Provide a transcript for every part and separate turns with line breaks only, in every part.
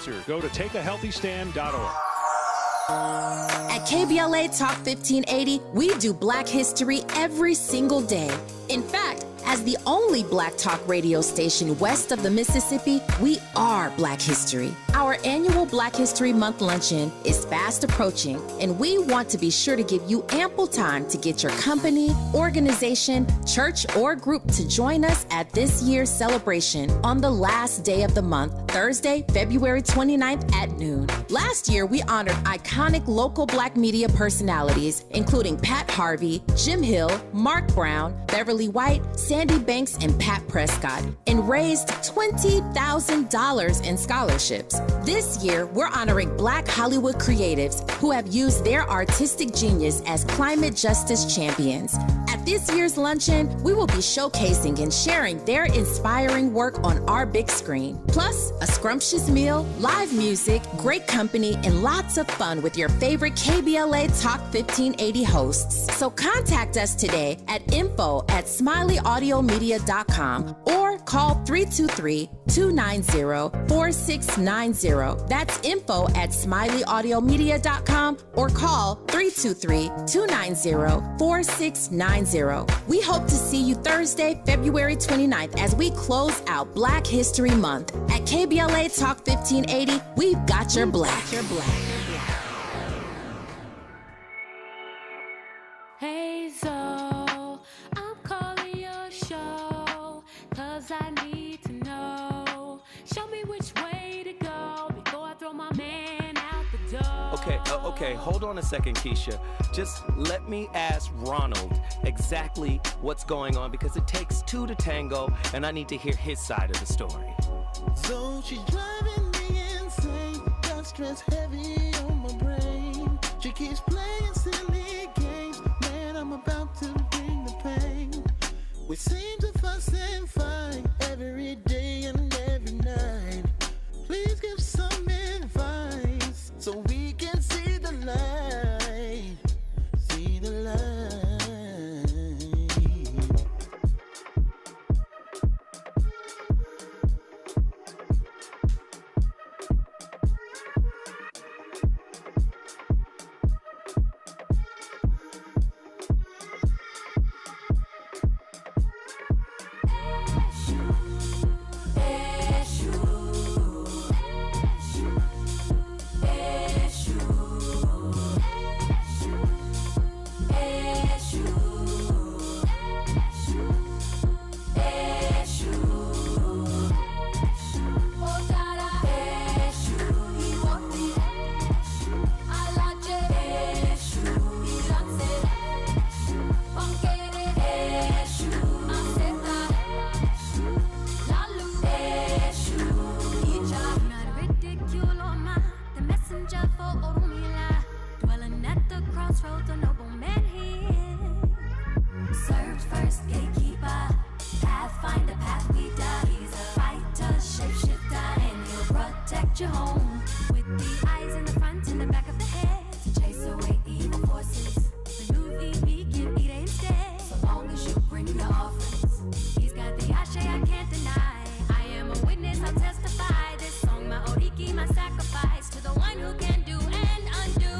cancer. Go to takeahealthystand.org.
At KBLA Talk 1580, we do Black history every single day. In fact, as the only Black talk radio station west of the Mississippi, we are Black history. Our annual Black History Month luncheon is fast approaching, and we want to be sure to give you ample time to get your company, organization, church, or group to join us at this year's celebration on the last day of the month, Thursday, February 29th at noon. Last year, we honored iconic local Black media personalities, including Pat Harvey, Jim Hill, Mark Brown, Beverly White, Sandy Banks, and Pat Prescott, and raised $20,000 in scholarships. This year, we're honoring Black Hollywood creatives who have used their artistic genius as climate justice champions. At this year's luncheon, we will be showcasing and sharing their inspiring work on our big screen. Plus, a scrumptious meal, live music, great company, and lots of fun with your favorite KBLA Talk 1580 hosts. So contact us today at info@smileyAudiomedia.com or call 323-290-4690. That's info@smileyAudiomedia.com or call 323-290-4690. We hope to see you Thursday, February 29th as we close out Black History Month. At KBLA Talk 1580, we've got your Black.
Hey, so I'm calling your show, 'cause I need to know. Show me which way to go before I throw my man out the door.
Okay, hold on a second, Keisha. Just let me ask Ronald exactly what's going on, because it takes two to tango, and I need to hear his side of the story.
So she's driving me insane, got stress heavy on my brain. She keeps playing silly games, man, I'm about to bring the pain. We seem to fuss and fight every day and every night. Please give some advice so we can see the light, see the light.
Your home with the eyes in the front and the back of the head to chase away evil forces. Remove EB, give Ida instead. So long as you bring your offerings. He's got the ashe I can't deny. I am a witness, I'll testify. This song, my oriki, my sacrifice to the one who can do and undo.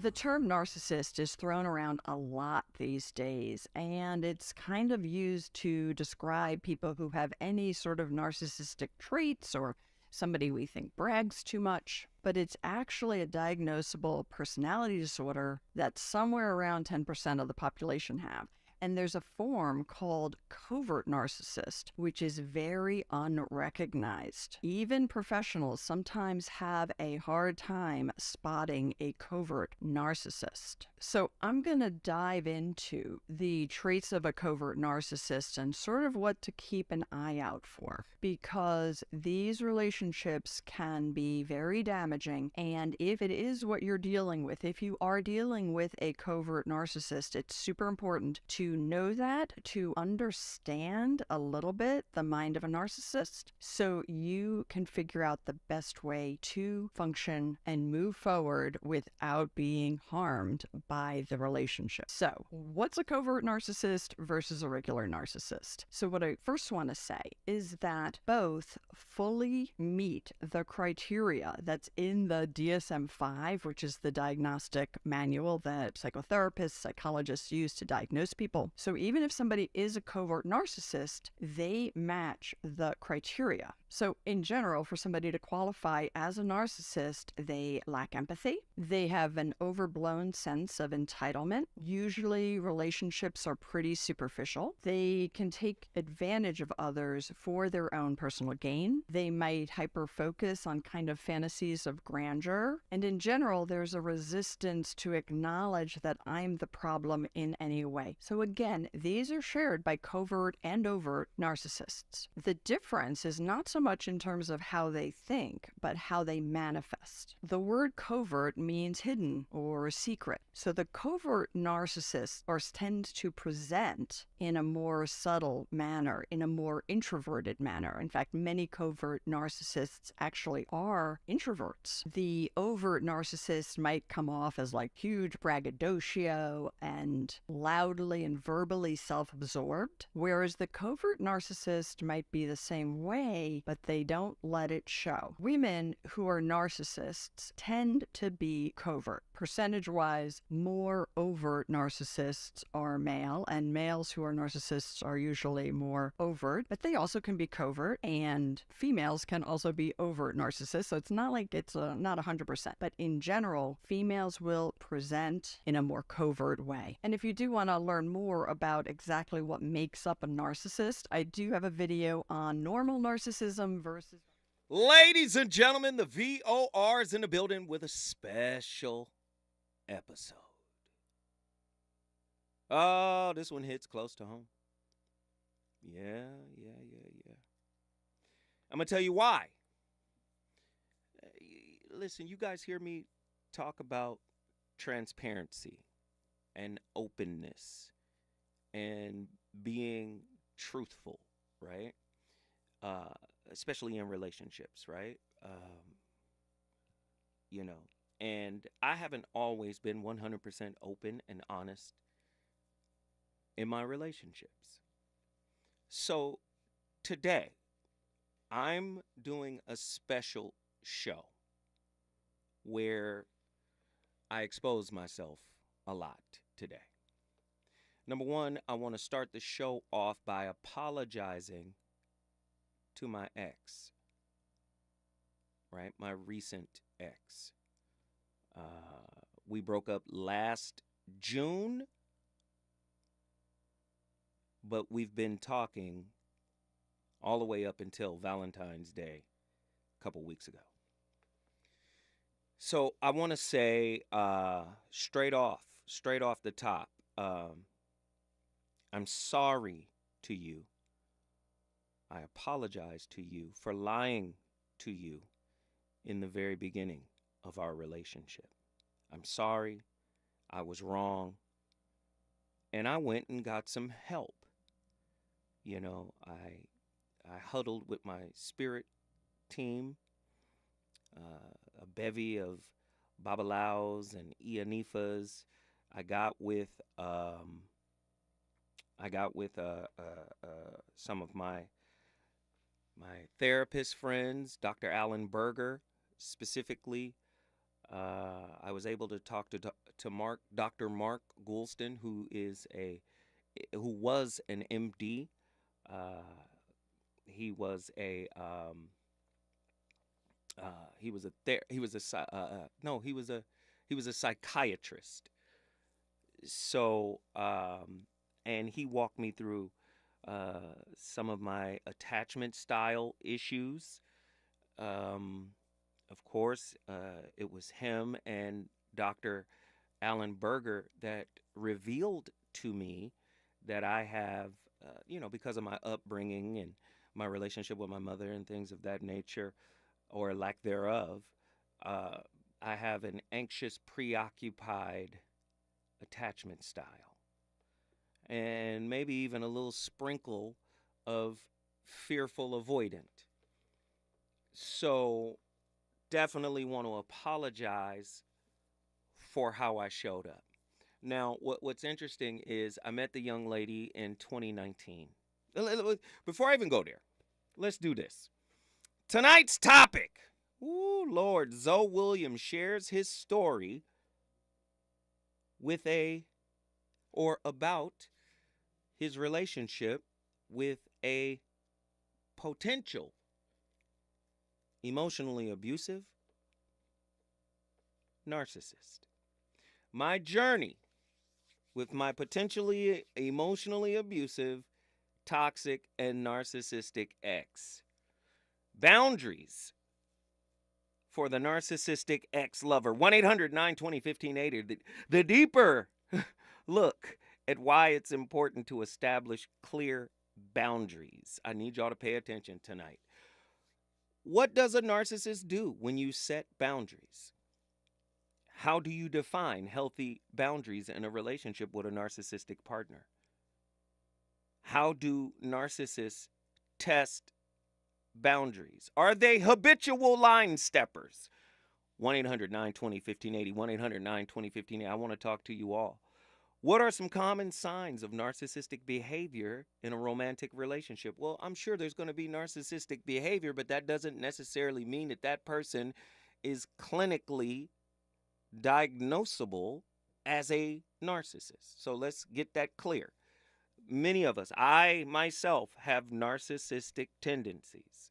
The term narcissist is thrown around a lot these days, and it's kind of used to describe people who have any sort of narcissistic traits or somebody we think brags too much. But it's actually a diagnosable personality disorder that somewhere around 10% of the population have. And there's a form called covert narcissist, which is very unrecognized. Even professionals sometimes have a hard time spotting a covert narcissist. So I'm going to dive into the traits of a covert narcissist and sort of what to keep an eye out for, because these relationships can be very damaging. And if it is what you're dealing with, if you are dealing with a covert narcissist, it's super important to to know that, to understand a little bit the mind of a narcissist, so you can figure out the best way to function and move forward without being harmed by the relationship. So, what's a covert narcissist versus a regular narcissist? So, what I first want to say is that both fully meet the criteria that's in the DSM-5, which is the diagnostic manual that psychotherapists, psychologists use to diagnose people. So even if somebody is a covert narcissist, they match the criteria. So in general, for somebody to qualify as a narcissist, they lack empathy. They have an overblown sense of entitlement. Usually relationships are pretty superficial. They can take advantage of others for their own personal gain. They might hyper-focus on kind of fantasies of grandeur. And in general, there's a resistance to acknowledge that I'm the problem in any way. So again, these are shared by covert and overt narcissists. The difference is not so much in terms of how they think, but how they manifest. The word covert means hidden or secret. So the covert narcissists tend to present in a more subtle manner, in a more introverted manner. In fact, many covert narcissists actually are introverts. The overt narcissist might come off as like huge braggadocio and loudly and verbally self-absorbed, whereas the covert narcissist might be the same way, but they don't let it show. Women who are narcissists tend to be covert. Percentage-wise, more overt narcissists are male, and males who are narcissists are usually more overt, but they also can be covert, and females can also be overt narcissists, so it's not like it's not 100%. But in general, females will present in a more covert way. And if you do want to learn more about exactly what makes up a narcissist, I do have a video on normal narcissism versus...
Ladies and gentlemen, the VOR is in the building with a special episode. Oh, this one hits close to home. Yeah. I'm going to tell you why. Listen, you guys hear me talk about transparency and openness and being truthful, right? Especially in relationships, right? And I haven't always been 100% open and honest in my relationships. So today, I'm doing a special show where I expose myself a lot today. Number one, I want to start the show off by apologizing to my ex, right? My recent ex. We broke up last June, but we've been talking all the way up until Valentine's Day a couple weeks ago. So I want to say straight off the top, I'm sorry to you. I apologize to you for lying to you in the very beginning of our relationship. I'm sorry. I was wrong. And I went and got some help. I huddled with my spirit team, a bevy of babalaos and ianifas. I got with some of my therapist friends, Dr. Alan Berger specifically. I was able to talk to Dr. Mark Goulston, who was an MD. He was a psychiatrist. So and he walked me through some of my attachment style issues. Of course, it was him and Dr. Alan Berger that revealed to me that I have, because of my upbringing and my relationship with my mother and things of that nature, or lack thereof, I have an anxious, preoccupied attachment style. and maybe even a little sprinkle of fearful avoidant. So definitely want to apologize for how I showed up. Now, what's interesting is I met the young lady in 2019. Before I even go there, let's do this. Tonight's topic. Ooh, Lord, Zoe Williams shares his story with about his relationship with a potential emotionally abusive narcissist. My journey with my potentially emotionally abusive, toxic, and narcissistic ex. Boundaries for the narcissistic ex-lover. 1-800-920-1580. The deeper look at why it's important to establish clear boundaries. I need y'all to pay attention tonight. What does a narcissist do when you set boundaries? How do you define healthy boundaries in a relationship with a narcissistic partner? How do narcissists test boundaries? Are they habitual line steppers? 1-800-920-1580. 1-800-920-1580. I want to talk to you all. What are some common signs of narcissistic behavior in a romantic relationship? Well, I'm sure there's going to be narcissistic behavior, but that doesn't necessarily mean that that person is clinically diagnosable as a narcissist. So let's get that clear. Many of us, I myself, have narcissistic tendencies,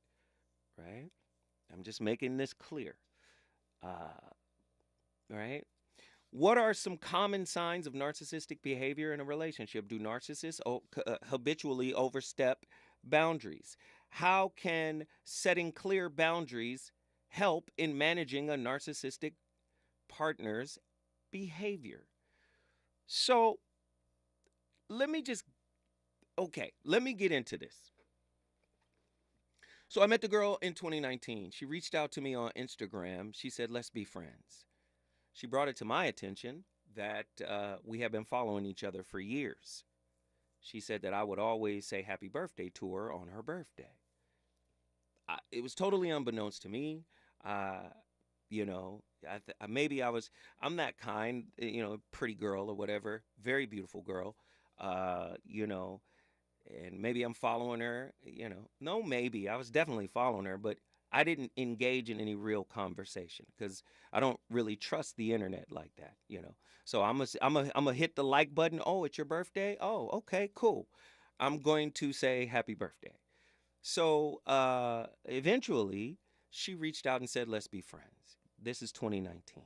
right? I'm just making this clear, right? What are some common signs of narcissistic behavior in a relationship? Do narcissists habitually overstep boundaries? How can setting clear boundaries help in managing a narcissistic partner's behavior? So let me get into this. So I met the girl in 2019. She reached out to me on Instagram. She said, let's be friends. She brought it to my attention that we have been following each other for years. She said that I would always say happy birthday to her on her birthday. It was totally unbeknownst to me. I'm that kind, pretty girl or whatever, very beautiful girl, and maybe I'm following her, no, maybe I was definitely following her, but I didn't engage in any real conversation because I don't really trust the internet like that, So I'm gonna hit the like button. Oh, it's your birthday. Oh, okay, cool. I'm going to say happy birthday. So eventually, she reached out and said, let's be friends. This is 2019.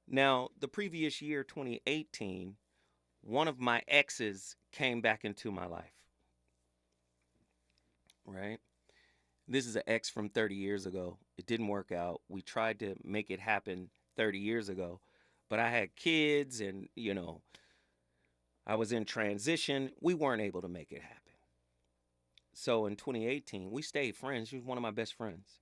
Now, the previous year, 2018, one of my exes came back into my life, right? This is an ex from 30 years ago. It didn't work out. We tried to make it happen 30 years ago, but I had kids and, I was in transition. We weren't able to make it happen. So in 2018, we stayed friends. She was one of my best friends.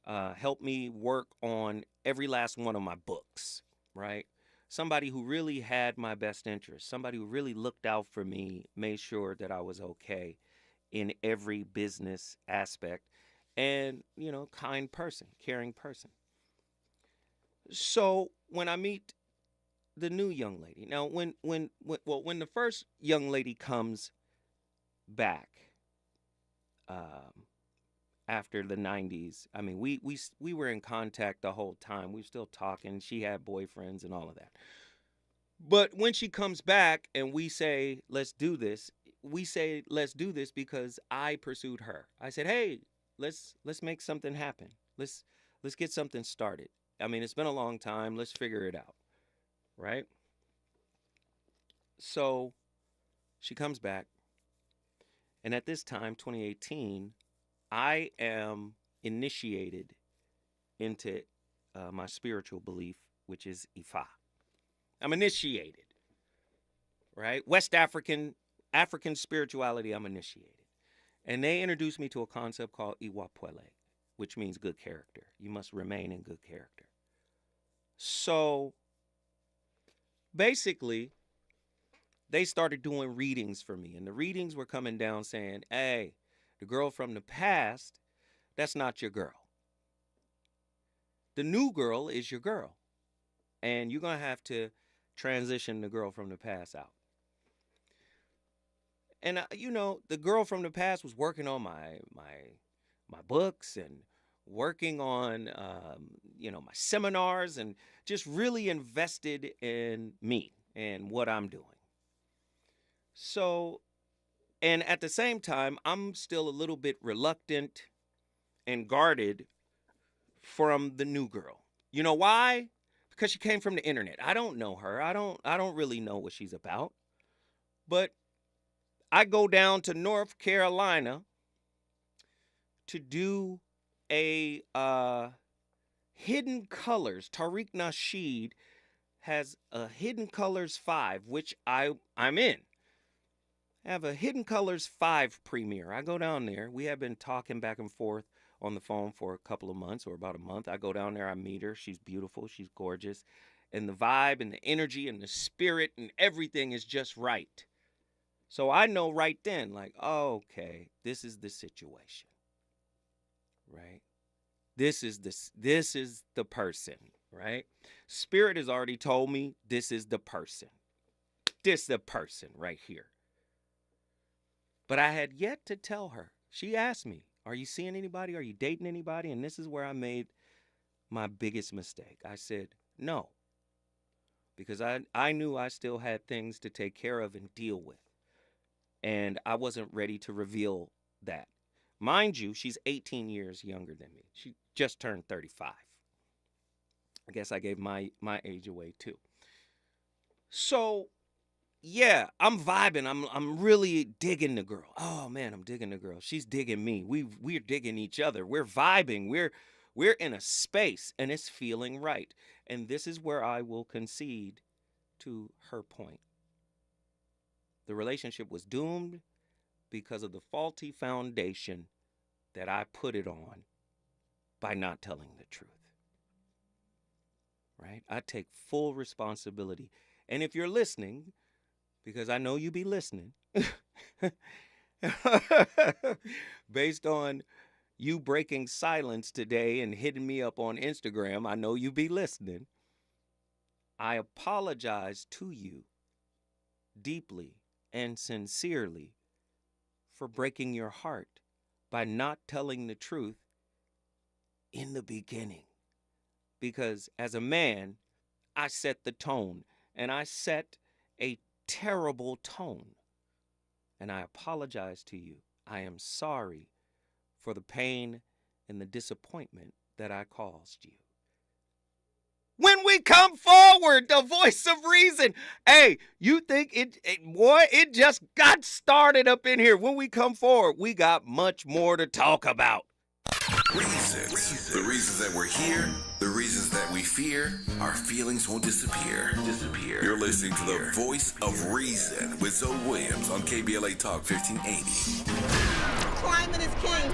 Helped me work on every last one of my books, right? Somebody who really had my best interest, somebody who really looked out for me, made sure that I was okay in every business aspect, and, kind person, caring person. So when I meet the new young lady, now when the first young lady comes back, after the 90s, I mean, we were in contact the whole time. We were still talking. She had boyfriends and all of that. But when she comes back and we say, let's do this, we say, let's do this because I pursued her. I said, hey, let's make something happen. Let's get something started. I mean, it's been a long time. Let's figure it out. Right? So she comes back. And at this time, 2018, I am initiated into my spiritual belief, which is Ifa. I'm initiated, right? West African spirituality, I'm initiated. And they introduced me to a concept called Iwapwele, which means good character. You must remain in good character. So basically, they started doing readings for me. And the readings were coming down saying, hey, the girl from the past, that's not your girl. The new girl is your girl. And you're going to have to transition the girl from the past out. And, the girl from the past was working on my books and working on, my seminars and just really invested in me and what I'm doing. So, and at the same time, I'm still a little bit reluctant and guarded from the new girl. You know why? Because she came from the internet. I don't know her. I don't really know what she's about. But I go down to North Carolina to do a Hidden Colors. Tariq Nasheed has a Hidden Colors 5, which I'm in. I have a Hidden Colors 5 premiere. I go down there. We have been talking back and forth on the phone for a couple of months or about a month. I go down there. I meet her. She's beautiful. She's gorgeous. And the vibe and the energy and the spirit and everything is just right. So I know right then, like, oh, okay, this is the situation, right? This is the person, right? Spirit has already told me this is the person. This is the person right here. But I had yet to tell her. She asked me, are you seeing anybody? Are you dating anybody? And this is where I made my biggest mistake. I said, no, because I knew I still had things to take care of and deal with. And I wasn't ready to reveal that. Mind you, she's 18 years younger than me. She just turned 35. I guess I gave my age away too. So, yeah, I'm vibing. I'm really digging the girl. Oh man, I'm digging the girl. She's digging me. We're digging each other. We're vibing. We're in a space and it's feeling right. And this is where I will concede to her point. The relationship was doomed because of the faulty foundation that I put it on by not telling the truth. Right? I take full responsibility. And if you're listening, because I know you be listening, based on you breaking silence today and hitting me up on Instagram, I know you be listening. I apologize to you deeply and sincerely for breaking your heart by not telling the truth in the beginning. Because as a man, I set the tone, and I set a terrible tone. And I apologize to you. I am sorry for the pain and the disappointment that I caused you. When we come forward, the voice of reason. Hey, you think it just got started up in here. When we come forward, we got much more to talk about.
Reasons. The reasons that we're here, the reasons that we fear, our feelings won't disappear. You're listening to the voice of reason with Zoe Williams on KBLA Talk 1580.
Climate is king.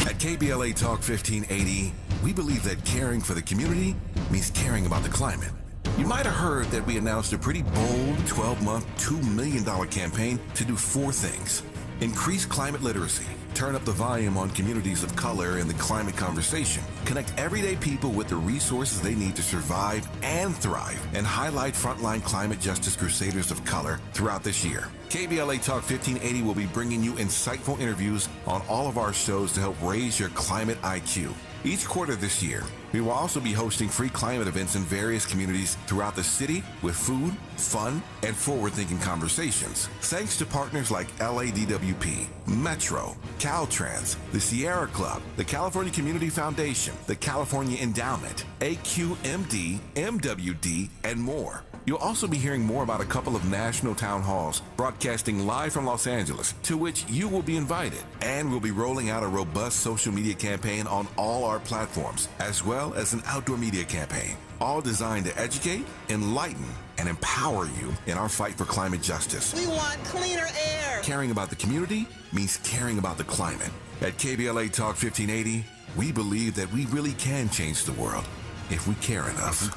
At KBLA Talk 1580, we believe that caring for the community means caring about the climate. You might have heard that we announced a pretty bold 12-month, $2 million campaign to do 4 things. Increase climate literacy, turn up the volume on communities of color in the climate conversation, connect everyday people with the resources they need to survive and thrive, and highlight frontline climate justice crusaders of color throughout this year. KBLA Talk 1580 will be bringing you insightful interviews on all of our shows to help raise your climate IQ. Each quarter this year, we will also be hosting free climate events in various communities throughout the city with food, fun, and forward-thinking conversations. Thanks to partners like LADWP, Metro, Caltrans, the Sierra Club, the California Community Foundation, the California Endowment, AQMD, MWD, and more. You'll also be hearing more about a couple of national town halls broadcasting live from Los Angeles, to which you will be invited. And we'll be rolling out a robust social media campaign on all our platforms, as well as an outdoor media campaign, all designed to educate, enlighten, and empower you in our fight for climate justice.
We want cleaner air.
Caring about the community means caring about the climate. At KBLA Talk 1580, we believe that we really can change the world if we care enough.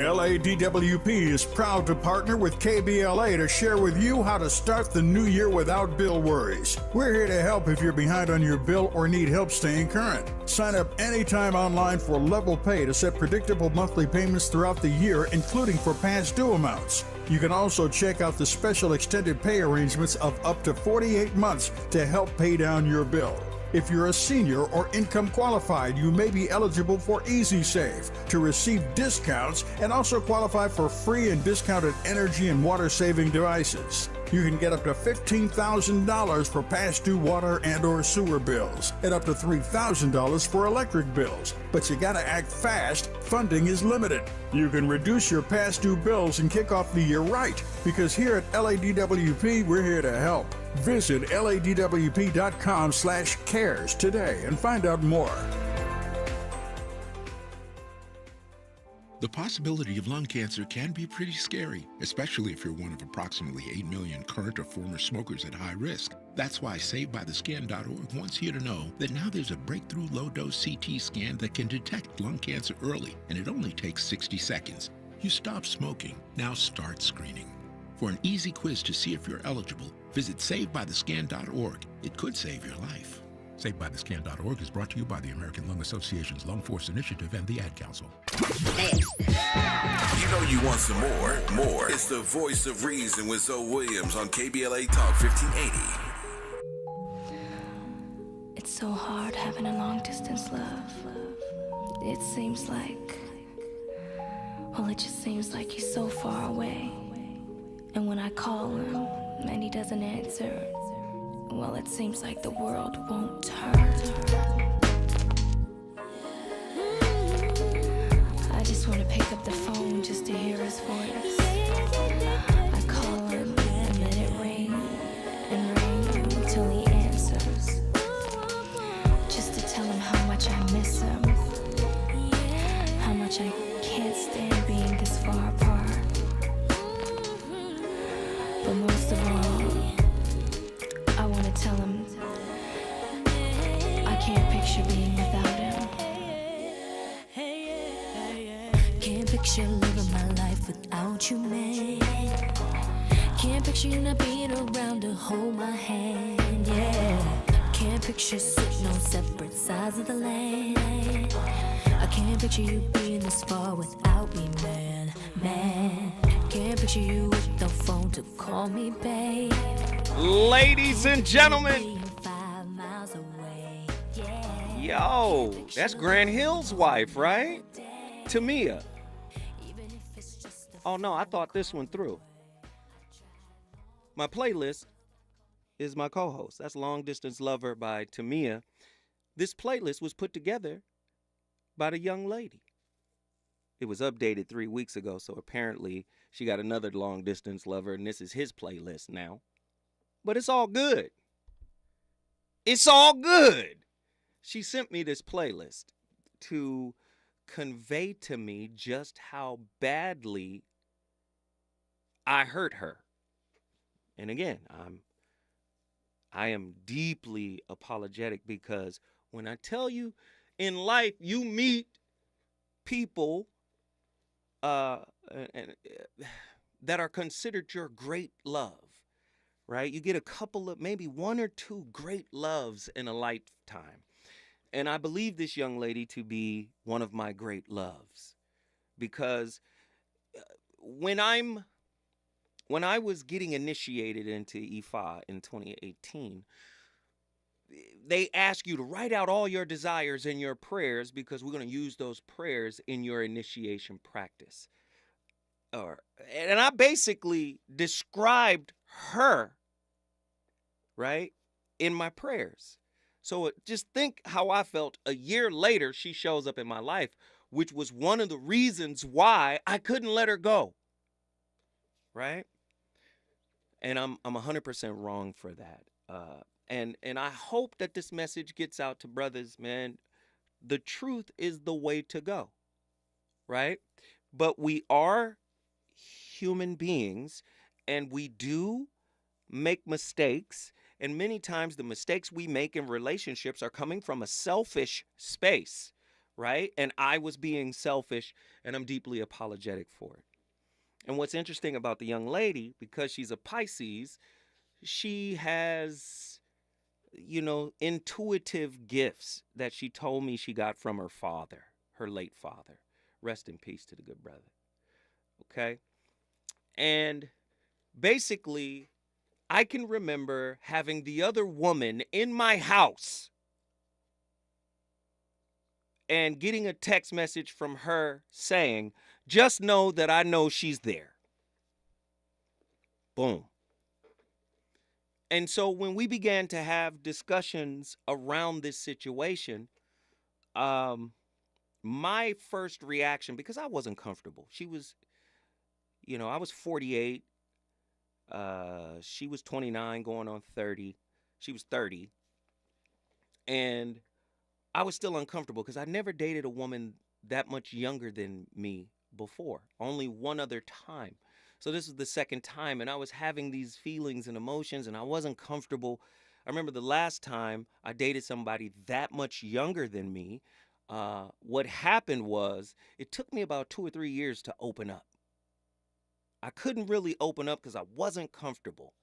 LADWP is proud to partner with KBLA to share with you how to start the new year without bill worries. We're here to help if you're behind on your bill or need help staying current. Sign up anytime online for Level Pay to set predictable monthly payments throughout the year, including for past due amounts. You can also check out the special extended pay arrangements of up to 48 months to help pay down your bill. If you're a senior or income qualified, you may be eligible for Easy Save to receive discounts and also qualify for free and discounted energy and water saving devices. You can get up to $15,000 for past due water and or sewer bills and up to $3,000 for electric bills. But you gotta act fast, funding is limited. You can reduce your past due bills and kick off the year right, because here at LADWP, we're here to help. Visit ladwp.com/cares today and find out more.
The possibility of lung cancer can be pretty scary, especially if you're one of approximately 8 million current or former smokers at high risk. That's why SaveByTheScan.org wants you to know that now there's a breakthrough low-dose CT scan that can detect lung cancer early, and it only takes 60 seconds. You stop smoking, now start screening. For an easy quiz to see if you're eligible, visit SaveByTheScan.org. It could save your life. SaveByTheScan.org is brought to you by the American Lung Association's Lung Force Initiative and the Ad Council.
You know you want some more. More. It's the voice of reason with Zoe Williams on KBLA Talk 1580.
It's so hard having a long distance love. It seems like, well, it just seems like he's so far away. And when I call him and he doesn't answer, well, it seems like the world won't turn. I just want to pick up the phone just to hear his voice. I call him and let it ring and ring until he answers. Just to tell him how much I miss him. How much I can't stand being this far apart. But most of all, I want to tell him I can't picture being without him. Can't picture living my life without you, man. Can't picture you not being around to hold my hand, yeah. Can't picture sitting on separate sides of the land. I can't picture you being this far without me, man, man. Can't picture you with no phone to call me, babe.
Ladies and gentlemen, yo, that's Grant Hill's wife, right? Tamia. Oh no, I thought this one through. My playlist is my co-host. That's Long Distance Lover by Tamia. This playlist was put together by the young lady. It was updated 3 weeks ago, so apparently she got another Long Distance Lover, and this is his playlist now. But it's all good. It's all good. She sent me this playlist to convey to me just how badly I hurt her. And again, I am deeply apologetic, because when I tell you in life you meet people that are considered your great love, right? You get a couple of, maybe one or two great loves in a lifetime. And I believe this young lady to be one of my great loves, because when I was getting initiated into Ifa in 2018, they ask you to write out all your desires and your prayers, because we're going to use those prayers in your initiation practice. And I basically described her, right, in my prayers. So just think how I felt a year later. She shows up in my life, which was one of the reasons why I couldn't let her go, right? And I'm 100% wrong for that. And I hope that this message gets out to brothers, man. The truth is the way to go, right? But we are human beings, and we do make mistakes. And many times the mistakes we make in relationships are coming from a selfish space, right? And I was being selfish, and I'm deeply apologetic for it. And what's interesting about the young lady, because she's a Pisces, she has, intuitive gifts that she told me she got from her father, her late father. Rest in peace to the good brother. Okay? And basically, I can remember having the other woman in my house and getting a text message from her saying, just know that I know she's there. Boom. And so when we began to have discussions around this situation, my first reaction, because I wasn't comfortable, she was, I was 48. She was 29 going on 30. She was 30. And I was still uncomfortable because I never dated a woman that much younger than me before. Only one other time. So this was the second time, and I was having these feelings and emotions, and I wasn't comfortable. I remember the last time I dated somebody that much younger than me, what happened was it took me about 2 or 3 years to open up. I couldn't really open up because I wasn't comfortable.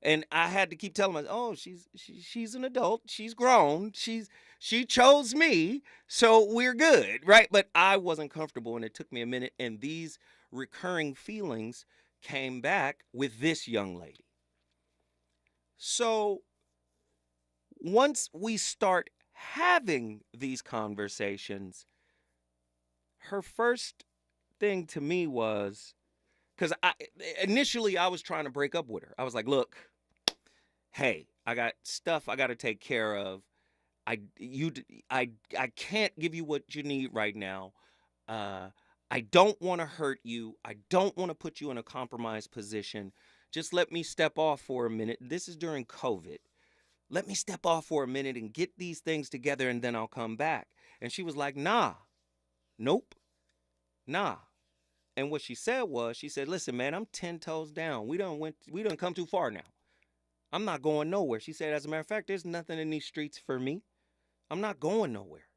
And I had to keep telling myself, oh, she's an adult. She's grown. She chose me, so we're good, right? But I wasn't comfortable, and it took me a minute. And these recurring feelings came back with this young lady. So once we start having these conversations, her first thing to me was, because initially I was trying to break up with her. I was like, look, hey, I got stuff I got to take care of. I can't give you what you need right now. I don't want to hurt you. I don't want to put you in a compromised position. Just let me step off for a minute. This is during COVID. Let me step off for a minute and get these things together, and then I'll come back. And she was like, nah, nope, nah. And what she said was, she said, listen, man, I'm 10 toes down. We done come too far now. I'm not going nowhere. She said, as a matter of fact, there's nothing in these streets for me. I'm not going nowhere.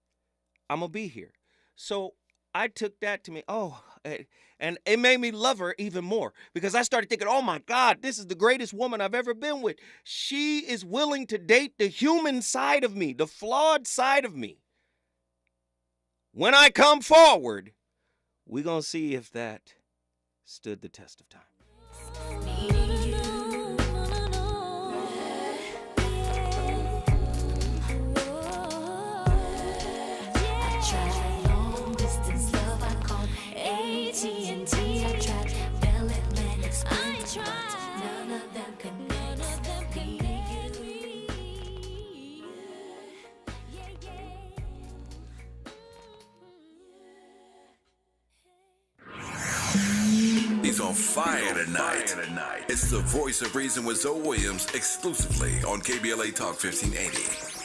I'm going to be here. So I took that to me, and it made me love her even more, because I started thinking, oh my God, this is the greatest woman I've ever been with. She is willing to date the human side of me, the flawed side of me. When I come forward, we're going to see if that stood the test of time.
He's on fire tonight. It's the voice of reason with Zoe Williams, exclusively on KBLA Talk 1580.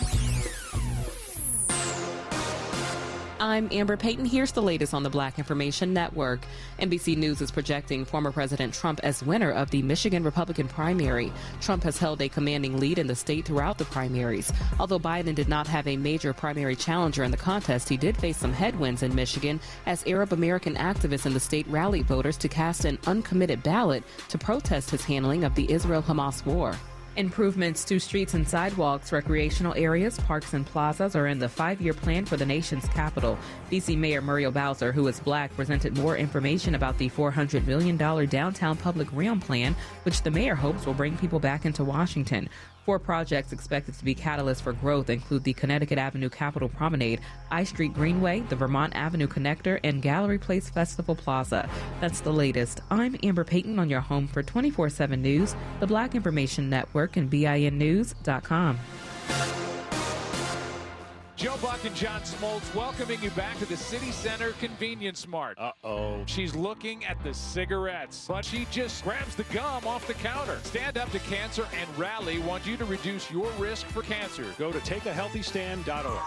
I'm Amber Payton. Here's the latest on the Black Information Network. NBC News is projecting former President Trump as winner of the Michigan Republican primary. Trump has held a commanding lead in the state throughout the primaries. Although Biden did not have a major primary challenger in the contest, he did face some headwinds in Michigan as Arab American activists in the state rallied voters to cast an uncommitted ballot to protest his handling of the Israel-Hamas war. Improvements to streets and sidewalks, recreational areas, parks, and plazas are in the 5-year plan for the nation's capital. D.C. Mayor Muriel Bowser, who is black, presented more information about the $400 million downtown public realm plan, which the mayor hopes will bring people back into Washington. 4 projects expected to be catalysts for growth include the Connecticut Avenue Capitol Promenade, I Street Greenway, the Vermont Avenue Connector, and Gallery Place Festival Plaza. That's the latest. I'm Amber Payton on your home for 24/7 News, the Black Information Network, and BINnews.com.
Joe Buck and John Smoltz welcoming you back to the City Center Convenience Mart. Uh-oh. She's looking at the cigarettes, but she just grabs the gum off the counter. Stand Up to Cancer and Rally want you to reduce your risk for cancer. Go to takeahealthystand.org.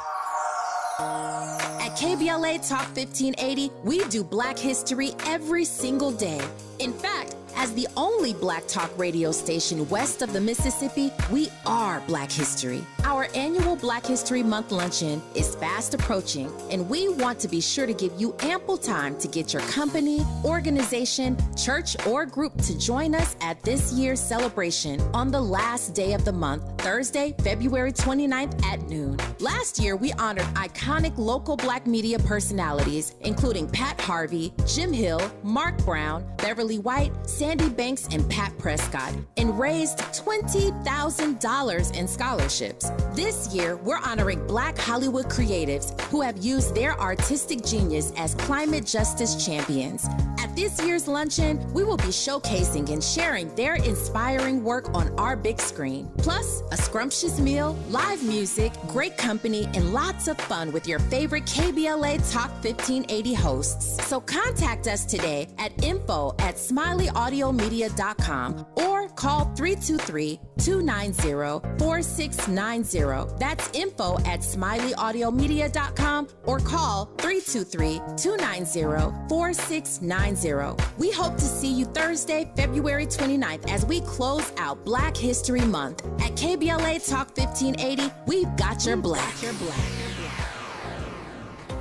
At KBLA Talk 1580, we do Black history every single day. In fact, As the only Black talk radio station west of the Mississippi, we are Black History. Our annual Black History Month luncheon is fast approaching, and we want to be sure to give you ample time to get your company, organization, church, or group to join us at this year's celebration on the last day of the month, Thursday, February 29th at noon. Last year, we honored iconic local Black media personalities, including Pat Harvey, Jim Hill, Mark Brown, Beverly White, Sandy Banks, and Pat Prescott, and raised $20,000 in scholarships. This year, we're honoring Black Hollywood creatives who have used their artistic genius as climate justice champions. At this year's luncheon, we will be showcasing and sharing their inspiring work on our big screen. Plus, a scrumptious meal, live music, great company, and lots of fun with your favorite KBLA Talk 1580 hosts. So contact us today at info@smileyAudiomedia.com or call 323-290-4690. That's info@smileyAudiomedia.com or call 323-290-4690. We hope to see you Thursday, February 29th as we close out Black History Month. At KBLA Talk 1580, we've got your Black.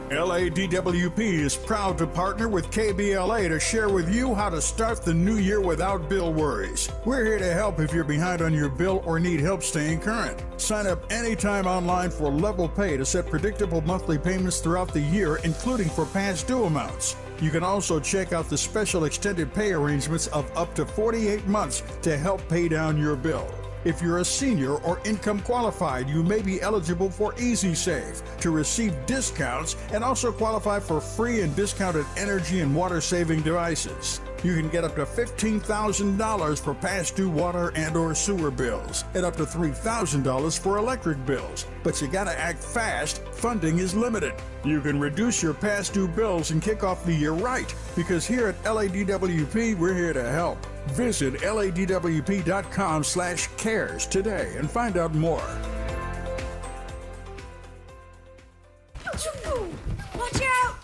LADWP is proud to partner with KBLA to share with you how to start the new year without bill worries. We're here to help if you're behind on your bill or need help staying current. Sign up anytime online for Level Pay to set predictable monthly payments throughout the year, including for past due amounts. You can also check out the special extended pay arrangements of up to 48 months to help pay down your bill. If you're a senior or income qualified, you may be eligible for Easy Save to receive discounts and also qualify for free and discounted energy and water saving devices. You can get up to $15,000 for past due water and or sewer bills and up to $3,000 for electric bills. But you gotta act fast. Funding is limited. You can reduce your past due bills and kick off the year right, because here at LADWP, we're here to help. Visit ladwp.com/cares today and find out more.
Watch out!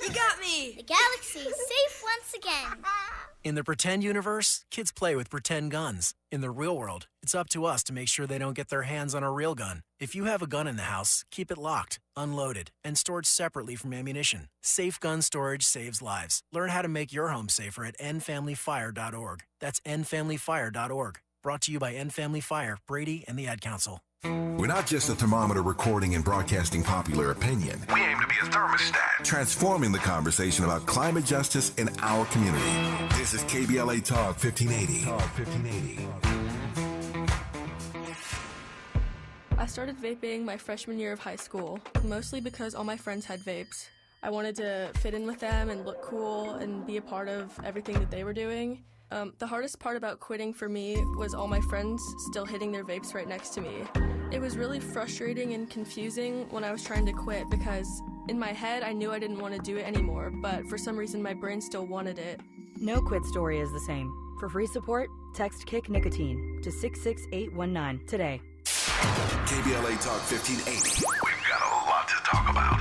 You got me!
The galaxy is safe once again.
In the pretend universe, kids play with pretend guns. In the real world, it's up to us to make sure they don't get their hands on a real gun. If you have a gun in the house, keep it locked, unloaded, and stored separately from ammunition. Safe gun storage saves lives. Learn how to make your home safer at endfamilyfire.org. That's endfamilyfire.org. Brought to you by End Family Fire, Brady, and the Ad Council.
We're not just a thermometer recording and broadcasting popular opinion. We aim to be a thermostat, transforming the conversation about climate justice in our community. This is KBLA Talk 1580.
I started vaping my freshman year of high school, mostly because all my friends had vapes. I wanted to fit in with them and look cool and be a part of everything that they were doing. The hardest part about quitting for me was all my friends still hitting their vapes right next to me. It was really frustrating and confusing when I was trying to quit because in my head I knew I didn't want to do it anymore, but for some reason my brain still wanted it.
No quit story is the same. For free support, text Kick Nicotine to 66819 today.
KBLA Talk 1580. We've got a lot to talk about.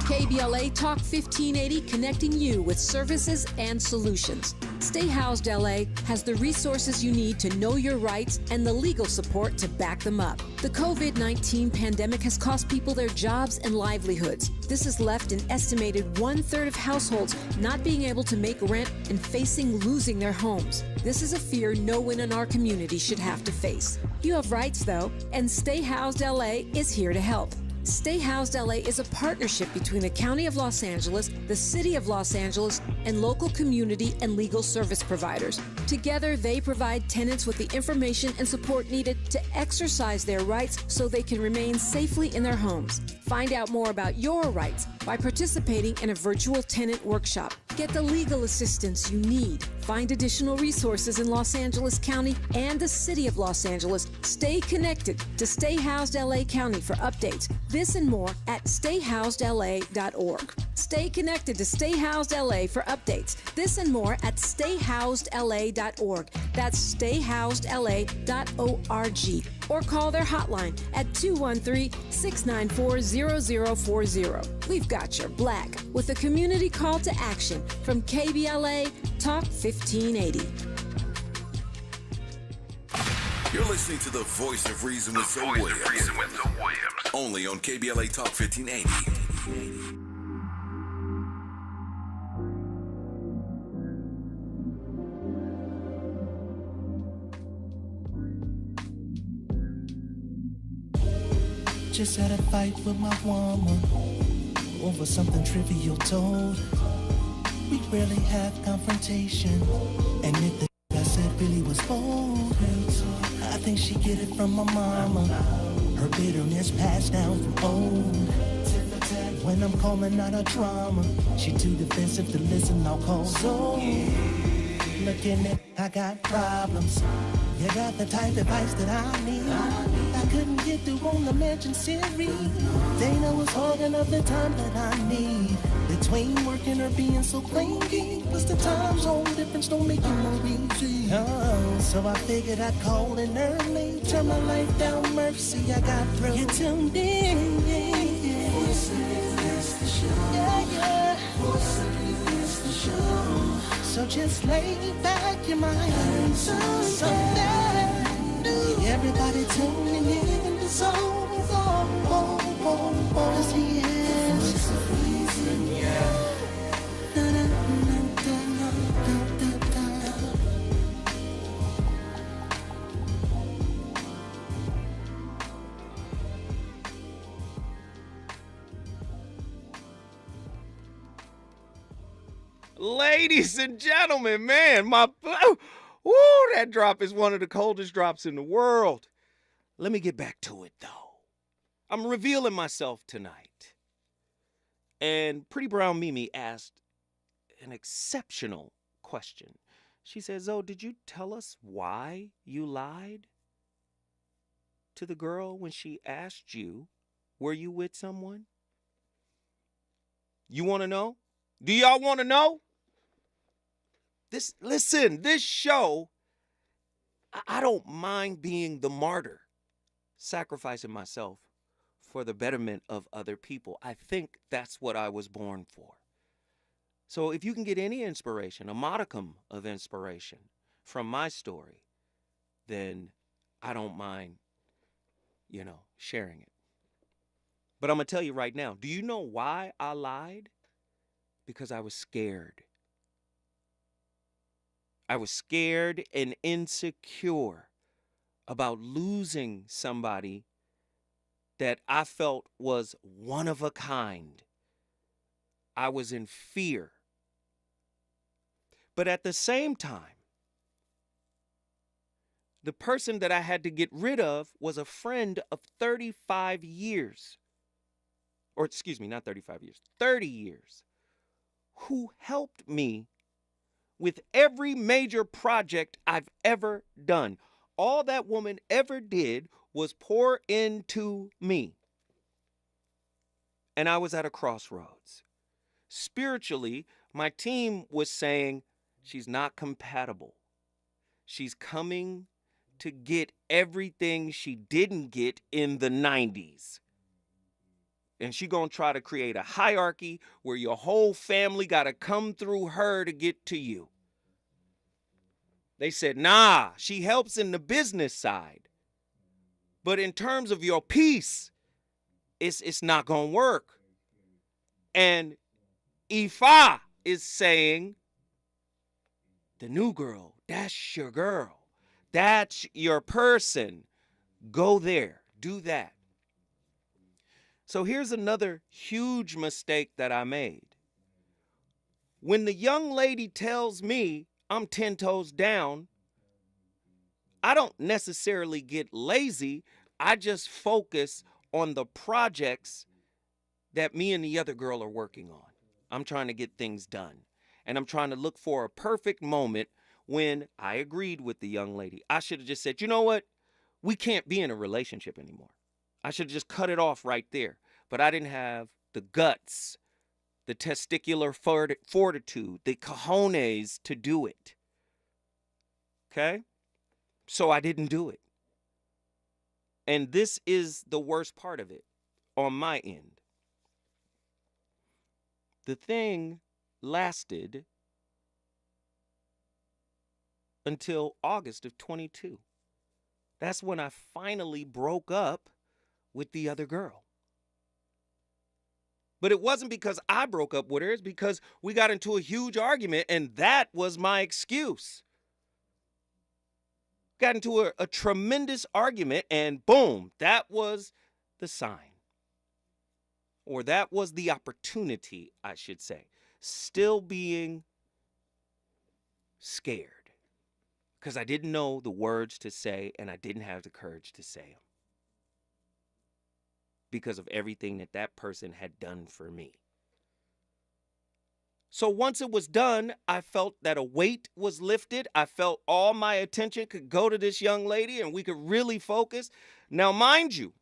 KBLA Talk 1580, connecting you with services and solutions. Stay Housed LA has the resources you need to know your rights and the legal support to back them up. The COVID-19 pandemic has cost people their jobs and livelihoods. This has left an estimated 1/3 of households not being able to make rent and facing losing their homes. This is a fear no one in our community should have to face. You have rights, though, and Stay Housed LA is here to help. Stay Housed LA is a partnership between the County of Los Angeles, the City of Los Angeles, and local community and legal service providers. Together, they provide tenants with the information and support needed to exercise their rights so they can remain safely in their homes. Find out more about your rights by participating in a virtual tenant workshop. Get the legal assistance you need. Find additional resources in Los Angeles County and the City of Los Angeles. Stay connected to Stay Housed LA County for updates. This and more at stayhousedla.org. Stay connected to Stay Housed LA for updates. This and more at stayhousedla.org. That's stayhousedla.org. Or call their hotline at 213-694-0040. we've got your black with a community call to action from KBLA Talk 1580.
You're listening to the Voice of Reason with Zoe Williams. Only on KBLA Talk 1580.
Just had a fight with my woman over something trivial told. We rarely have confrontation, and if the I said really was bold, I think she get it from my mama. Her bitterness passed down from old. When I'm calling out her drama, she too defensive to listen. I'll call so. Looking at, I got problems. You got the type of advice that I need. I couldn't get through on the mention series. Dana was hogging up the time that I need. Between working or being so clingy, plus the time zone difference don't make it more easy. Oh, so I figured I'd call in early. Turn my life down, mercy, I got through. You tuned in, yeah. So just lay back your mind. Something new. Everybody tuning in the zone. Cause he is the voice of reason, yeah.
Ladies and gentlemen, man, that drop is one of the coldest drops in the world. Let me get back to it, though. I'm revealing myself tonight. And Pretty Brown Mimi asked an exceptional question. She says, "Oh, did you tell us why you lied to the girl when she asked you, were you with someone?" You want to know? Do y'all want to know? This show, I don't mind being the martyr, sacrificing myself for the betterment of other people. I think that's what I was born for. So if you can get any inspiration, a modicum of inspiration from my story, then I don't mind, sharing it. But I'm going to tell you right now, do you know why I lied? Because I was scared. I was scared and insecure about losing somebody that I felt was one of a kind. I was in fear. But at the same time, the person that I had to get rid of was a friend of 35 years. Or excuse me, not 35 years, 30 years. Who helped me with every major project I've ever done. All that woman ever did was pour into me. And I was at a crossroads. Spiritually, my team was saying, she's not compatible. She's coming to get everything she didn't get in the 90s. And she gonna try to create a hierarchy where your whole family gotta come through her to get to you. They said, nah, she helps in the business side. But in terms of your peace, it's not gonna work. And Ifa is saying, the new girl, that's your girl. That's your person. Go there, do that. So here's another huge mistake that I made. When the young lady tells me I'm 10 toes down, I don't necessarily get lazy. I just focus on the projects that me and the other girl are working on. I'm trying to get things done. And I'm trying to look for a perfect moment when I agreed with the young lady. I should have just said, you know what? We can't be in a relationship anymore. I should have just cut it off right there. But I didn't have the guts, the testicular fortitude, the cojones to do it. Okay? So I didn't do it. And this is the worst part of it on my end. The thing lasted until August of 22. That's when I finally broke up with the other girl. But it wasn't because I broke up with her. It's because we got into a huge argument, and that was my excuse. Got into a tremendous argument, and boom, that was the sign. Or that was the opportunity, I should say. Still being scared. Because I didn't know the words to say, and I didn't have the courage to say them. Because of everything that that person had done for me. So once it was done, I felt that a weight was lifted. I felt all my attention could go to this young lady and we could really focus. Now, mind you,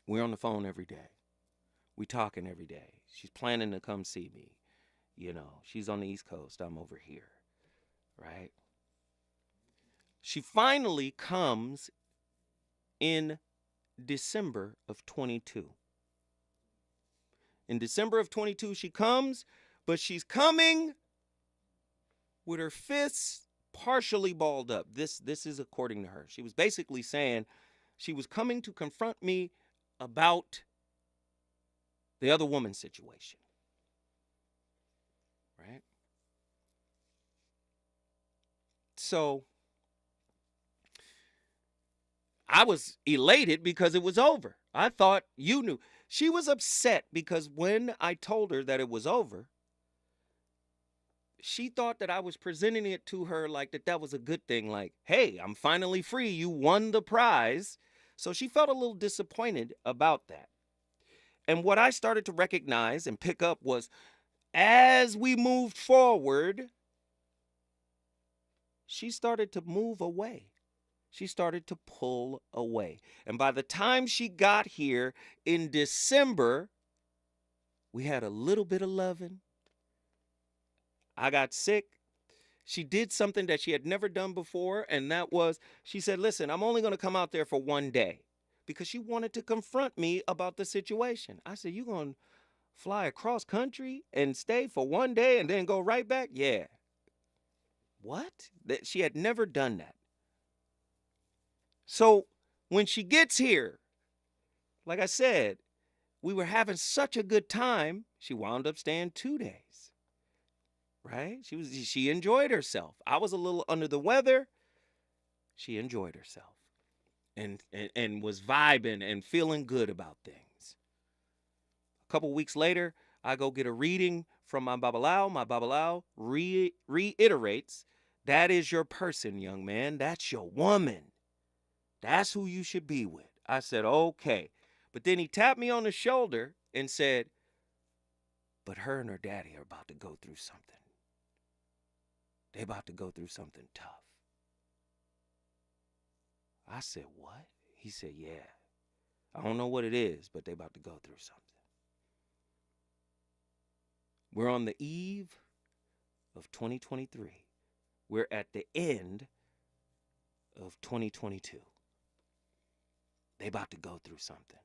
we're on the phone every day. We talking every day. She's planning to come see me. You know, she's on the East Coast. I'm over here. Right? She finally comes in December of 22. In December of 22, she comes, but she's coming with her fists partially balled up. This is according to her. She was basically saying she was coming to confront me about the other woman's situation. Right? So I was elated because it was over. I thought you knew. She was upset because when I told her that it was over, she thought that I was presenting it to her like that was a good thing. Like, hey, I'm finally free. You won the prize. So she felt a little disappointed about that. And what I started to recognize and pick up was as we moved forward, she started to move away. She started to pull away. And by the time she got here in December, we had a little bit of loving. I got sick. She did something that she had never done before, and that was, she said, listen, I'm only going to come out there for one day, because she wanted to confront me about the situation. I said, you going to fly across country and stay for one day and then go right back? Yeah. What? She had never done that. So when she gets here, like I said, we were having such a good time. She wound up staying 2 days. Right? She enjoyed herself. I was a little under the weather. She enjoyed herself and was vibing and feeling good about things. A couple weeks later, I go get a reading from my Babalao. My Babalao reiterates, that is your person, young man. That's your woman. That's who you should be with. I said, okay. But then he tapped me on the shoulder and said, but her and her daddy are about to go through something. They about to go through something tough. I said, what? He said, yeah. I don't know what it is, but they about to go through something. We're on the eve of 2023. We're at the end of 2022. They about to go through something,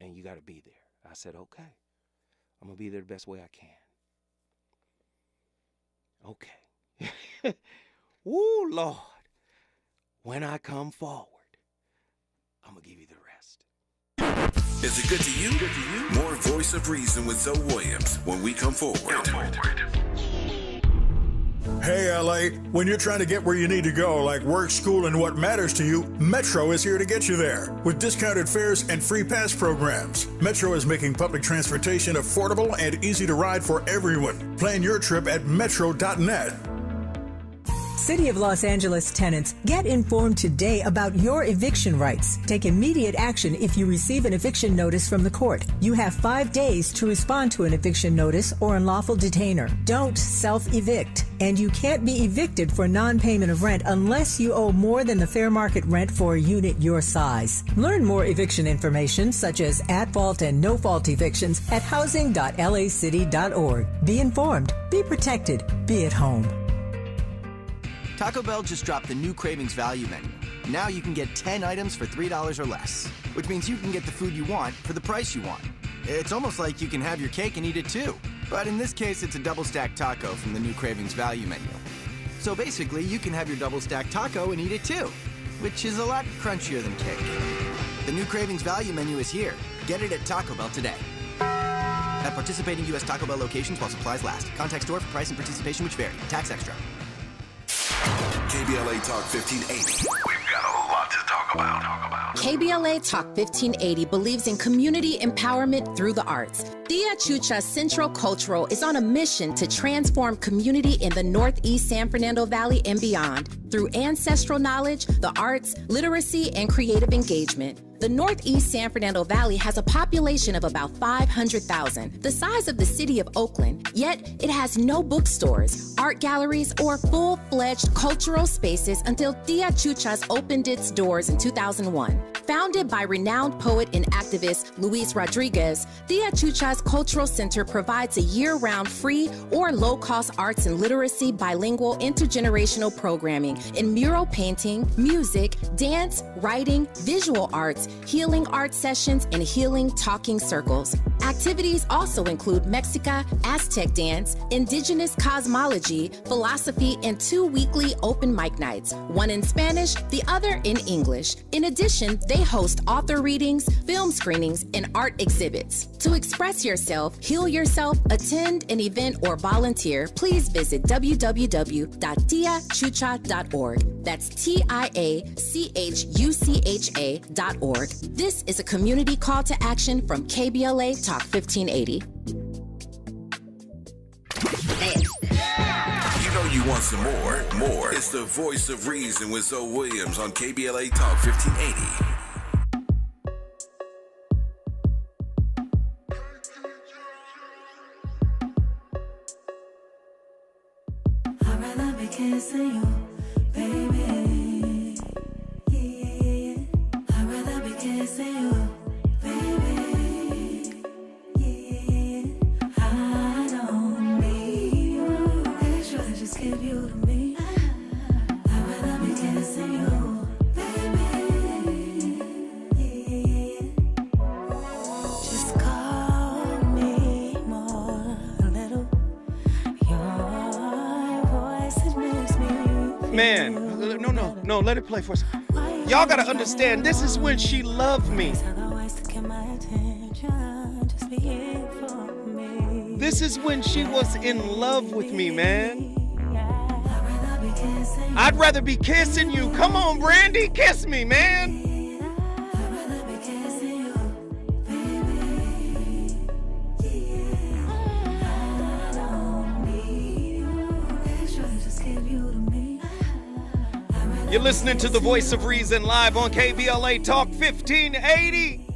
and you got to be there. I said, okay. I'm going to be there the best way I can. Okay. Woo, Lord. When I come forward, I'm going to give you the rest.
Is it good to you? More Voice of Reason with Zoe Williams when we come forward.
Hey, LA, when you're trying to get where you need to go, like work, school, and what matters to you, Metro is here to get you there. With discounted fares and free pass programs, Metro is making public transportation affordable and easy to ride for everyone. Plan your trip at metro.net.
City of Los Angeles tenants, get informed today about your eviction rights. Take immediate action if you receive an eviction notice from the court. You have 5 days to respond to an eviction notice or unlawful detainer. Don't self-evict. And you can't be evicted for non-payment of rent unless you owe more than the fair market rent for a unit your size. Learn more eviction information such as at-fault and no-fault evictions at housing.lacity.org. Be informed, be protected, be at home.
Taco Bell just dropped the new Cravings Value Menu. Now you can get 10 items for $3 or less, which means you can get the food you want for the price you want. It's almost like you can have your cake and eat it too. But in this case, it's a double-stacked taco from the new Cravings value menu. So basically, you can have your double-stacked taco and eat it too, which is a lot crunchier than cake. The new Cravings value menu is here. Get it at Taco Bell today. At participating U.S. Taco Bell locations while supplies last. Contact store for price and participation which vary. Tax extra.
KBLA Talk 1580. We've got a lot to talk about.
KBLA Talk 1580 believes in community empowerment through the arts. Tia Chucha Central Cultural is on a mission to transform community in the Northeast San Fernando Valley and beyond through ancestral knowledge, the arts, literacy, and creative engagement. The Northeast San Fernando Valley has a population of about 500,000, the size of the city of Oakland, yet it has no bookstores, art galleries, or full-fledged cultural spaces until Tia Chucha's opened its doors in 2001. Founded by renowned poet and activist Luis Rodriguez, Tia Chucha's Cultural Center provides a year-round free or low-cost arts and literacy bilingual intergenerational programming in mural painting, music, dance, writing, visual arts, healing art sessions, and healing talking circles. Activities also include Mexica, Aztec dance, indigenous cosmology, philosophy, and 2 weekly open mic nights, one in Spanish, the other in English. In addition, they host author readings, film screenings, and art exhibits. To express yourself, heal yourself, attend an event, or volunteer, please visit www.tiachucha.org. That's TIACHUCHA.org. This is a community call to action from KBLA Talk 1580.
You know you want some more. It's the voice of reason with Zoe Williams on KBLA Talk 1580.
I'd rather be kissing you, baby. Yeah. I'd rather be kissing you, baby. Yeah. I don't need you. Extra, just give you to me. I'd rather be kissing you, baby. Yeah. Just call me more, a little. Your voice, it makes me
Man, no, let it play for us. Y'all gotta understand, this is when she loved me. This is when she was in love with me, man. I'd rather be kissing you. Come on, Brandy, kiss me, man. You're listening to the Voice of Reason live on KBLA Talk 1580.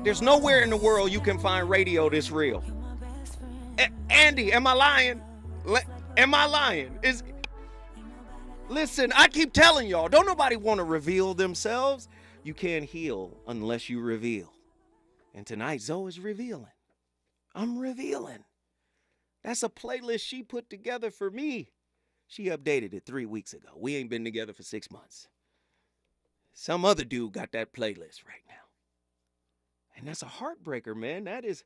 There's nowhere in the world you can find radio this real. Andy, am I lying? Am I lying? Listen, I keep telling y'all, don't nobody want to reveal themselves. You can't heal unless you reveal. And tonight, Zoe is revealing. I'm revealing. That's a playlist she put together for me. She updated it 3 weeks ago. We ain't been together for 6 months. Some other dude got that playlist right now. And that's a heartbreaker, man. That is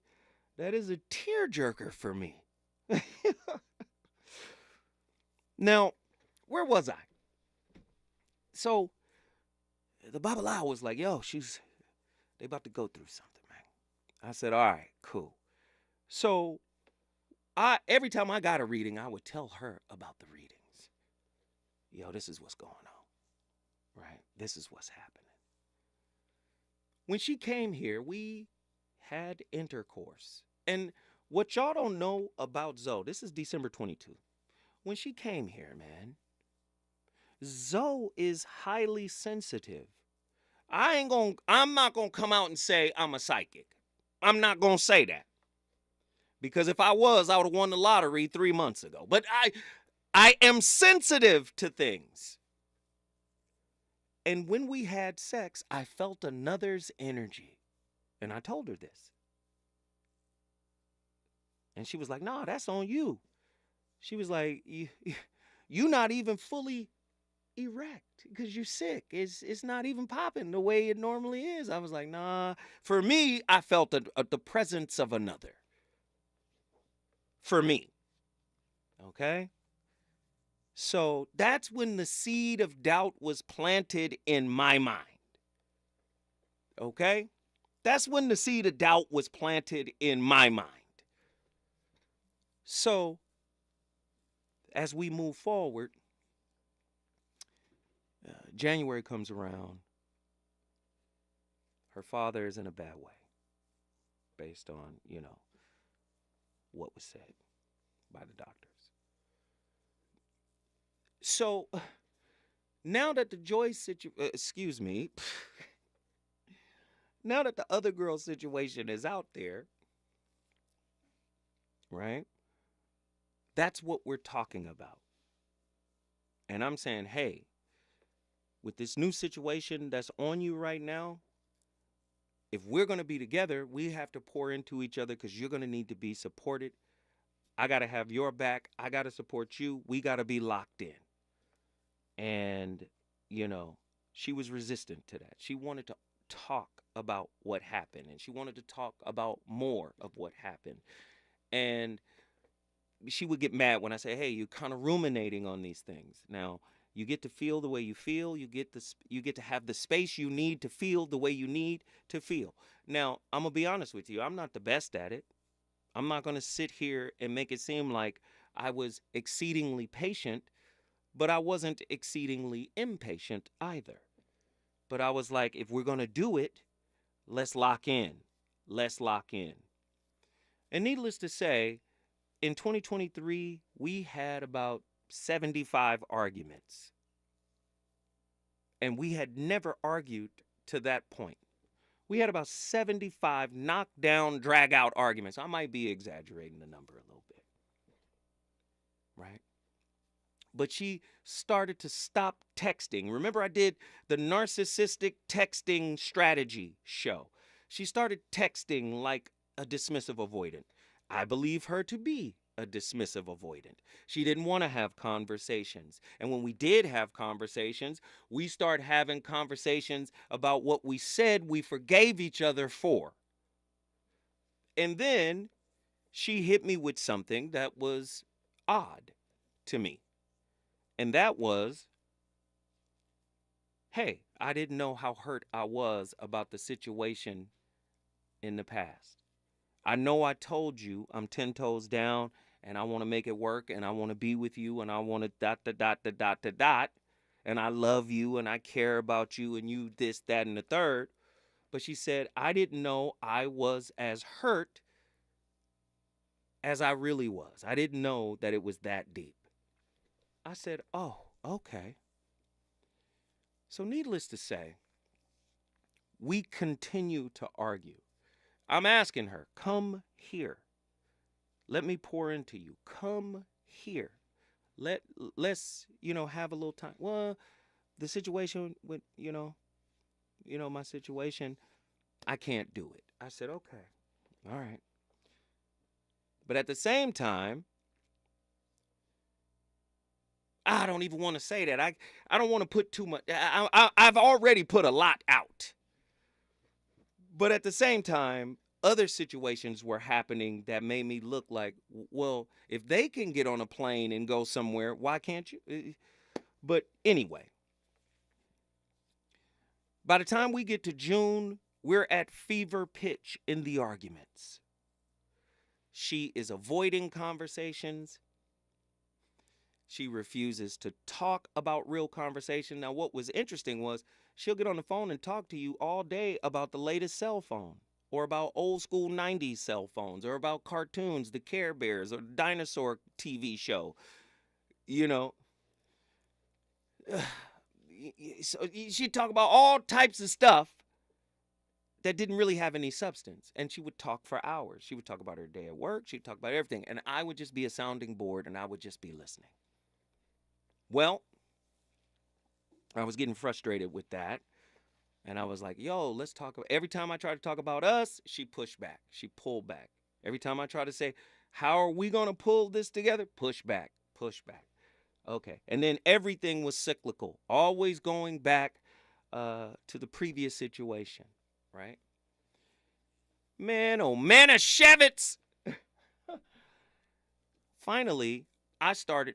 a tearjerker for me. Now, where was I? So, the Babala was like, yo, they about to go through something, man. I said, all right, cool. So, every time I got a reading, I would tell her about the readings. Yo, this is what's going on, right? This is what's happening. When she came here, we had intercourse. And what y'all don't know about Zoe, this is December 22. When she came here, man, Zoe is highly sensitive. I'm not going to come out and say I'm a psychic. I'm not going to say that. Because if I was, I would have won the lottery 3 months ago. But I am sensitive to things. And when we had sex, I felt another's energy. And I told her this. And she was like, nah, that's on you. She was like, you not even fully erect because you're sick. It's not even popping the way it normally is. I was like, nah. For me, I felt the presence of another. For me. Okay? So that's when the seed of doubt was planted in my mind. Okay? That's when the seed of doubt was planted in my mind. So, as we move forward, January comes around. Her father is in a bad way, based on, what was said by the doctors. So, now that the Joyce situation, now that the other girl's situation is out there, right? That's what we're talking about. And I'm saying, hey, with this new situation that's on you right now, if we're going to be together, we have to pour into each other because you're going to need to be supported. I got to have your back. I got to support you. We got to be locked in. And, she was resistant to that. She wanted to talk about what happened, and she wanted to talk about more of what happened. And she would get mad when I say, hey, you're kind of ruminating on these things. Now, you get to feel the way you feel. You get to have the space you need to feel the way you need to feel. Now, I'm going to be honest with you. I'm not the best at it. I'm not going to sit here and make it seem like I was exceedingly patient, but I wasn't exceedingly impatient either. But I was like, if we're going to do it, let's lock in. Let's lock in. And needless to say, in 2023, we had about 75 arguments. And we had never argued to that point. We had about 75 knockdown, drag-out arguments. I might be exaggerating the number a little bit. Right? But she started to stop texting. Remember, I did the narcissistic texting strategy show. She started texting like a dismissive avoidant. I believe her to be a dismissive avoidant. She didn't want to have conversations. And when we did have conversations, we started having conversations about what we said we forgave each other for. And then she hit me with something that was odd to me. And that was, hey, I didn't know how hurt I was about the situation in the past. I know I told you I'm 10 toes down and I want to make it work and I want to be with you and I want to ... and I love you and I care about you and you this, that, and the third. But she said, I didn't know I was as hurt as I really was. I didn't know that it was that deep. I said, oh, okay. So needless to say, we continue to argue. I'm asking her, come here. Let me pour into you. Come here. Let's, have a little time. Well, the situation with, my situation, I can't do it. I said, okay, all right. But at the same time, I don't even want to say that. I don't want to put too much. I've already put a lot out. But at the same time, other situations were happening that made me look like, well, if they can get on a plane and go somewhere, why can't you? But anyway, by the time we get to June, we're at fever pitch in the arguments. She is avoiding conversations. She refuses to talk about real conversation. Now, what was interesting was she'll get on the phone and talk to you all day about the latest cell phone or about old school 90s cell phones or about cartoons, the Care Bears or the dinosaur TV show. So she'd talk about all types of stuff that didn't really have any substance. And she would talk for hours. She would talk about her day at work. She'd talk about everything. And I would just be a sounding board and I would just be listening. Well, I was getting frustrated with that. And I was like, yo, let's talk about... Every time I tried to talk about us, she pushed back. She pulled back. Every time I tried to say, how are we going to pull this together? Push back, push back. Okay. And then everything was cyclical, always going back to the previous situation, right? Man, oh, Manischewitz. Finally, I started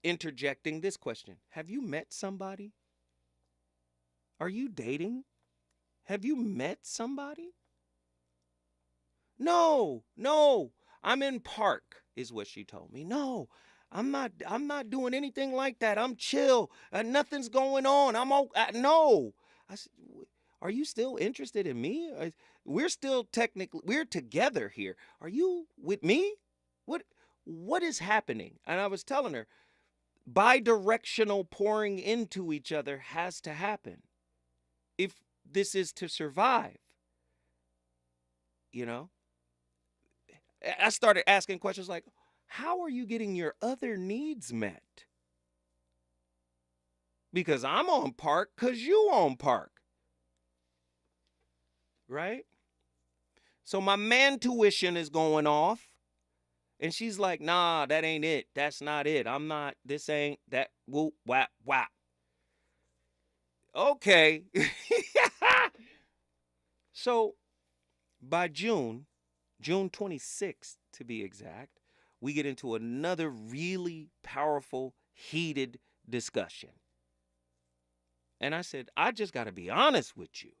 interjecting this question. Have you met somebody? Are you dating? Have you met somebody? No, I'm in park, is what she told me. No, I'm not doing anything like that. I'm chill. Nothing's going on. No. I said, are you still interested in me? We're still technically, we're together here. Are you with me? What is happening? And I was telling her, bi-directional pouring into each other has to happen if this is to survive. You know? I started asking questions like, how are you getting your other needs met? Because I'm on park because you on park. Right? So my man tuition is going off. And she's like, nah, that ain't it. That's not it. This ain't that. Whoop, whap, whap. Okay. So by June 26th to be exact, we get into another really powerful, heated discussion. And I said, I just got to be honest with you.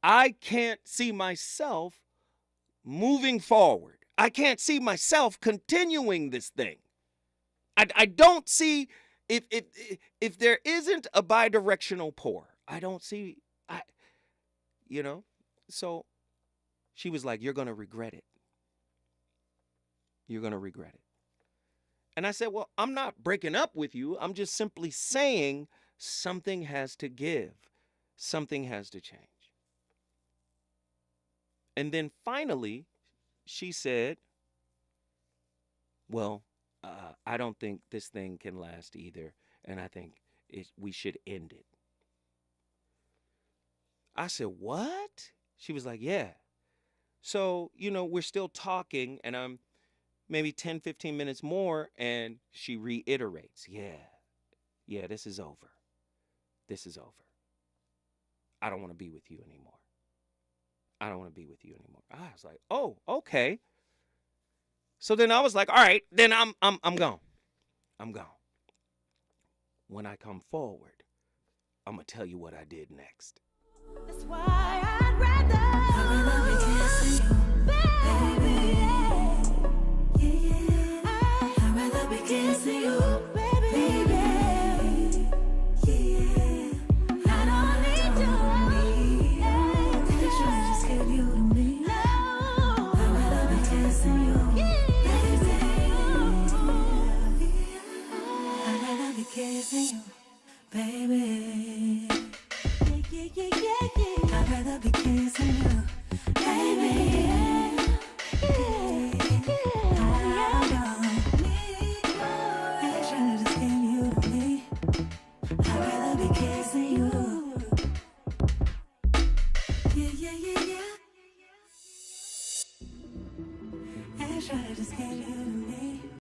I can't see myself moving forward. I can't see myself continuing this thing. I don't see if there isn't a bi-directional pour. I don't see, So she was like, you're going to regret it. You're going to regret it. And I said, well, I'm not breaking up with you. I'm just simply saying something has to give. Something has to change. And then finally, she said, well, I don't think this thing can last either. And I think we should end it. I said, what? She was like, yeah. So, we're still talking and I'm maybe 10, 15 minutes more. And she reiterates, yeah, this is over. This is over. I don't want to be with you anymore. I don't want to be with you anymore. I was like, oh, okay. So then I was like, all right, then I'm gone. I'm gone. When I come forward, I'm going to tell you what I did next.
That's why I'd rather be kissing you, baby. Yeah. I'd rather be kissing you, baby. Yeah. I don't need you. Just give you to me. No. I'd rather be kissing you, baby. I'd rather be kissing you, baby.